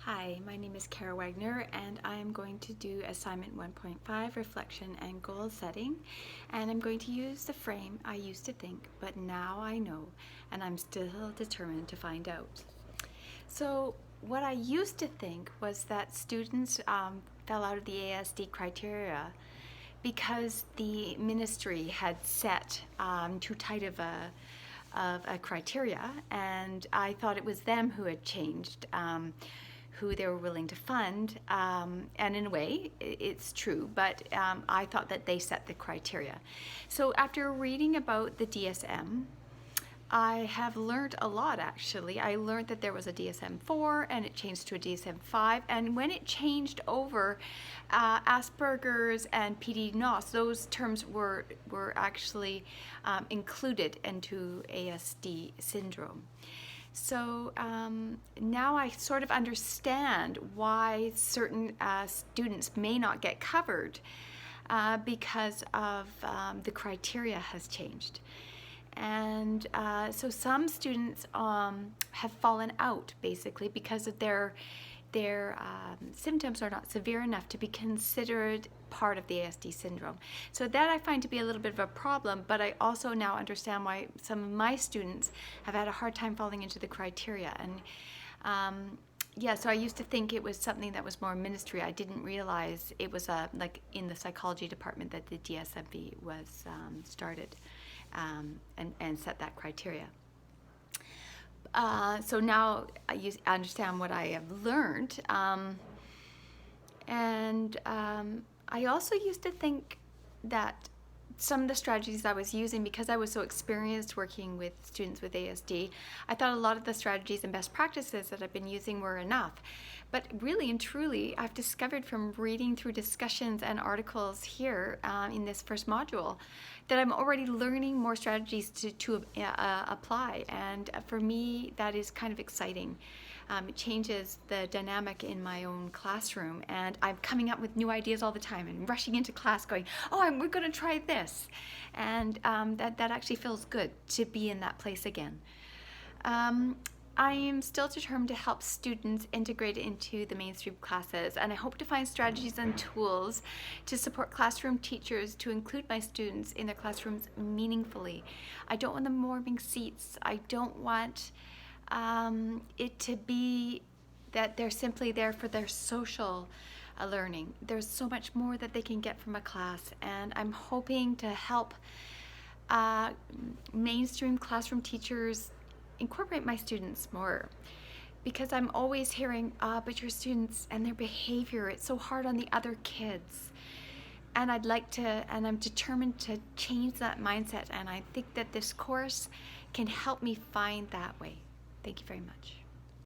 Hi, my name is Kara Wagner and I'm going to do assignment 1.5, reflection and goal setting, and I'm going to use the frame I used to think but now I know, and I'm still determined to find out. So what I used to think was that students fell out of the ASD criteria because the ministry had set too tight of a criteria, and I thought it was them who had changed who they were willing to fund, and in a way it's true, but I thought that they set the criteria. So after reading about the DSM, I have learned a lot actually. I learned that there was a DSM-4 and it changed to a DSM-5, and when it changed over, Asperger's and PD-NOS, those terms were actually included into ASD syndrome. So now I sort of understand why certain students may not get covered because of the criteria has changed. And so some students have fallen out basically because of their symptoms are not severe enough to be considered part of the ASD syndrome. So that I find to be a little bit of a problem, but I also now understand why some of my students have had a hard time falling into the criteria. And yeah, so I used to think it was something that was more ministry. I didn't realize it was like in the psychology department that the DSM-V was started and set that criteria. So now I understand what I have learned, and I also used to think that some of the strategies I was using, because I was so experienced working with students with ASD, I thought a lot of the strategies and best practices that I've been using were enough. But really and truly, I've discovered from reading through discussions and articles here in this first module that I'm already learning more strategies to apply. And for me, that is kind of exciting. It changes the dynamic in my own classroom, and I'm coming up with new ideas all the time and rushing into class going, oh, we're going to try this. And that actually feels good to be in that place again. I am still determined to help students integrate into the mainstream classes, and I hope to find strategies and tools to support classroom teachers to include my students in their classrooms meaningfully. I don't want them warming seats. I don't want it to be that they're simply there for their social learning. There's so much more that they can get from a class, and I'm hoping to help mainstream classroom teachers incorporate my students more, because I'm always hearing, but your students and their behavior, it's so hard on the other kids. And I'd like to, and I'm determined to change that mindset, and I think that this course can help me find that way. Thank you very much.